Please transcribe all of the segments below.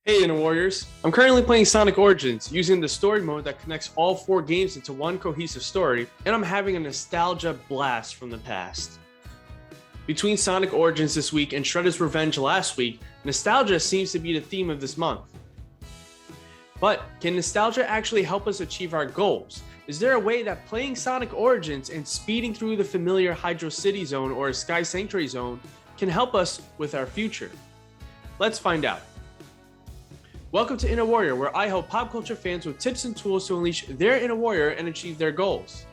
Hey Inner Warriors, I'm currently playing Sonic Origins using the story mode that connects all 4 games into one cohesive story, and I'm having a nostalgia blast from the past. Between Sonic Origins this week and Shredder's Revenge last week, nostalgia seems to be the theme of this month. But can nostalgia actually help us achieve our goals? Is there a way that playing Sonic Origins and speeding through the familiar Hydro City zone or Sky Sanctuary zone can help us with our future? Let's find out. Welcome to Inner Warrior, where I help pop culture fans with tips and tools to unleash their inner warrior and achieve their goals.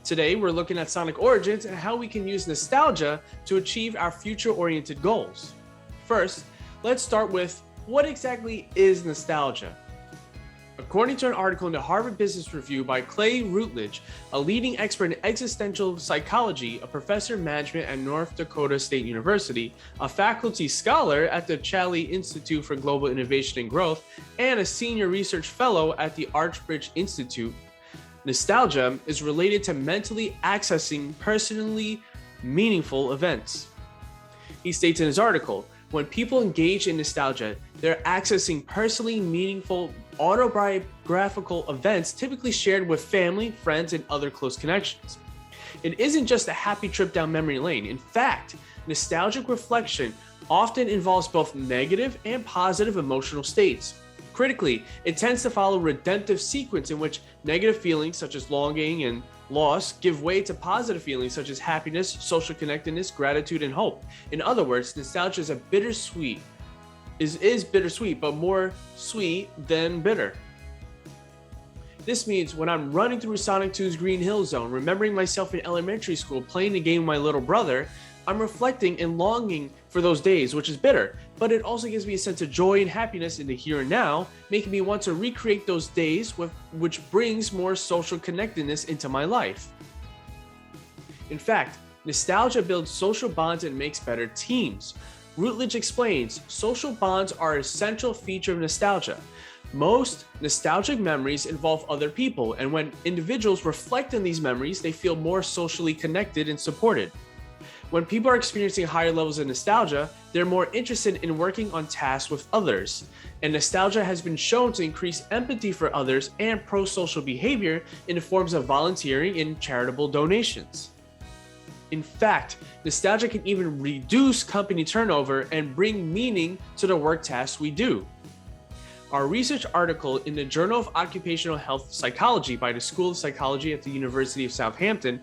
Today, we're looking at Sonic Origins and how we can use nostalgia to achieve our future-oriented goals. First, let's start with what exactly is nostalgia? According to an article in the Harvard Business Review by Clay Routledge, a leading expert in existential psychology, a professor of management at North Dakota State University, a faculty scholar at the Charlie Institute for Global Innovation and Growth, and a senior research fellow at the Archbridge Institute, nostalgia is related to mentally accessing personally meaningful events. He states in his article, when people engage in nostalgia, they're accessing personally meaningful autobiographical events typically shared with family, friends, and other close connections. It isn't just a happy trip down memory lane. In fact, nostalgic reflection often involves both negative and positive emotional states. Critically, it tends to follow a redemptive sequence in which negative feelings such as longing and loss give way to positive feelings such as happiness, social connectedness, gratitude, and hope. In other words, nostalgia is bittersweet, but more sweet than bitter. This means when I'm running through Sonic 2's Green Hill Zone, remembering myself in elementary school playing the game with my little brother, I'm reflecting and longing for those days, which is bitter, but it also gives me a sense of joy and happiness in the here and now, making me want to recreate those days, which brings more social connectedness into my life. In fact, nostalgia builds social bonds and makes better teams. Routledge explains, social bonds are an essential feature of nostalgia. Most nostalgic memories involve other people, and when individuals reflect on these memories, they feel more socially connected and supported. When people are experiencing higher levels of nostalgia, they're more interested in working on tasks with others. And nostalgia has been shown to increase empathy for others and pro-social behavior in the forms of volunteering and charitable donations. In fact, nostalgia can even reduce company turnover and bring meaning to the work tasks we do. Our research article in the Journal of Occupational Health Psychology by the School of Psychology at the University of Southampton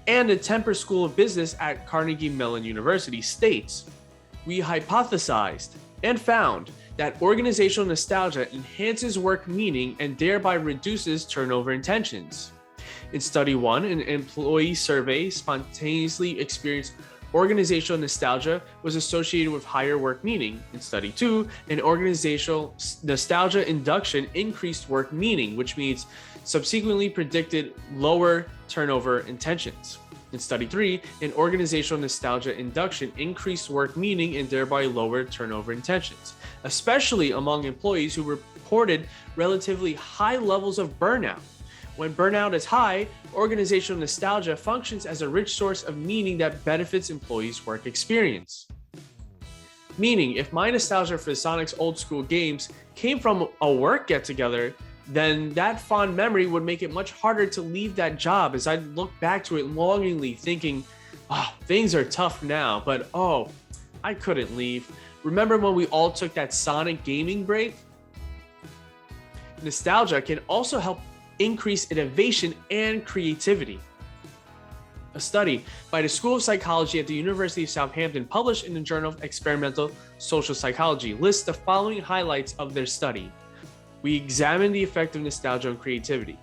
and the Temper School of Business at Carnegie Mellon University states, we hypothesized and found that organizational nostalgia enhances work meaning and thereby reduces turnover intentions. In study 1, an employee survey spontaneously experienced organizational nostalgia was associated with higher work meaning. In study 2, an organizational nostalgia induction increased work meaning, which means subsequently predicted lower turnover intentions. In study 3, an organizational nostalgia induction increased work meaning and thereby lowered turnover intentions, especially among employees who reported relatively high levels of burnout. When burnout is high, organizational nostalgia functions as a rich source of meaning that benefits employees' work experience. Meaning, if my nostalgia for Sonic's old school games came from a work get-together, then that fond memory would make it much harder to leave that job as I look back to it longingly thinking, things are tough now, but I couldn't leave. Remember when we all took that Sonic gaming break? Nostalgia can also help increase innovation and creativity. A study by the School of Psychology at the University of Southampton published in the Journal of Experimental Social Psychology lists the following highlights of their study. We examined the effect of nostalgia on creativity.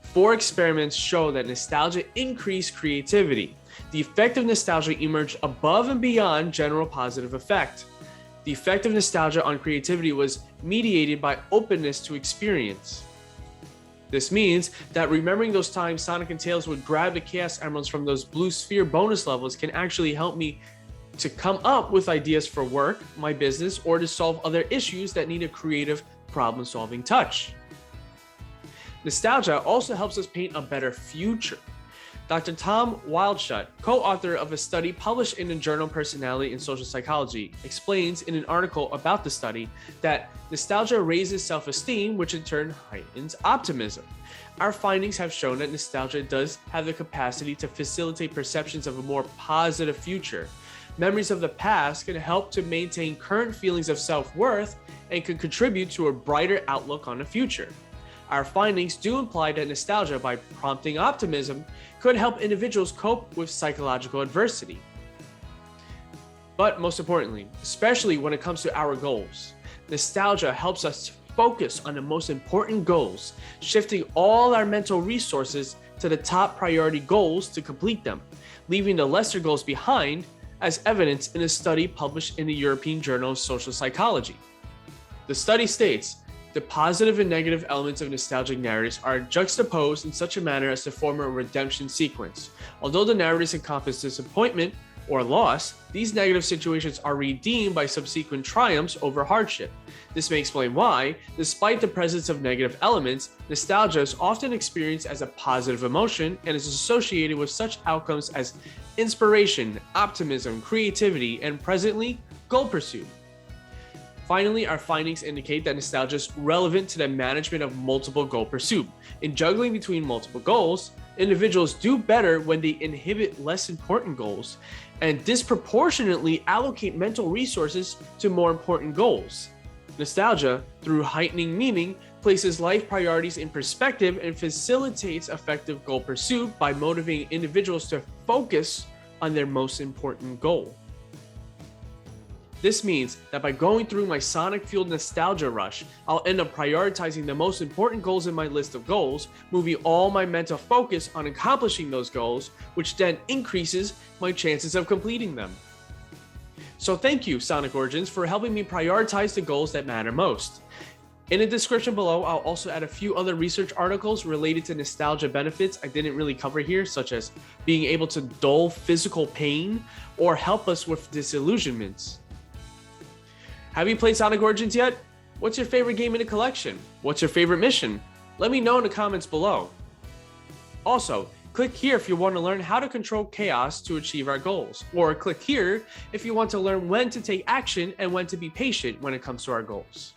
4 experiments show that nostalgia increased creativity. The effect of nostalgia emerged above and beyond general positive effect. The effect of nostalgia on creativity was mediated by openness to experience. This means that remembering those times Sonic and Tails would grab the Chaos Emeralds from those blue sphere bonus levels can actually help me to come up with ideas for work, my business, or to solve other issues that need a creative problem-solving touch. Nostalgia also helps us paint a better future. Dr. Tom Wildschut, co-author of a study published in the journal Personality and Social Psychology, explains in an article about the study that nostalgia raises self-esteem, which in turn heightens optimism. Our findings have shown that nostalgia does have the capacity to facilitate perceptions of a more positive future. Memories of the past can help to maintain current feelings of self-worth and can contribute to a brighter outlook on the future. Our findings do imply that nostalgia, by prompting optimism, could help individuals cope with psychological adversity. But most importantly, especially when it comes to our goals, nostalgia helps us focus on the most important goals, shifting all our mental resources to the top priority goals to complete them, leaving the lesser goals behind, as evidenced in a study published in the European Journal of Social Psychology. The study states, the positive and negative elements of nostalgic narratives are juxtaposed in such a manner as to form a redemption sequence. Although the narratives encompass disappointment or loss, these negative situations are redeemed by subsequent triumphs over hardship. This may explain why, despite the presence of negative elements, nostalgia is often experienced as a positive emotion and is associated with such outcomes as inspiration, optimism, creativity, and presently, goal pursuit. Finally, our findings indicate that nostalgia is relevant to the management of multiple goal pursuit. In juggling between multiple goals, individuals do better when they inhibit less important goals and disproportionately allocate mental resources to more important goals. Nostalgia, through heightening meaning, places life priorities in perspective and facilitates effective goal pursuit by motivating individuals to focus on their most important goal. This means that by going through my Sonic-fueled nostalgia rush, I'll end up prioritizing the most important goals in my list of goals, moving all my mental focus on accomplishing those goals, which then increases my chances of completing them. So thank you, Sonic Origins, for helping me prioritize the goals that matter most. In the description below, I'll also add a few other research articles related to nostalgia benefits I didn't really cover here, such as being able to dull physical pain or help us with disillusionments. Have you played Sonic Origins yet? What's your favorite game in the collection? What's your favorite mission? Let me know in the comments below. Also, click here if you want to learn how to control chaos to achieve our goals, or click here if you want to learn when to take action and when to be patient when it comes to our goals.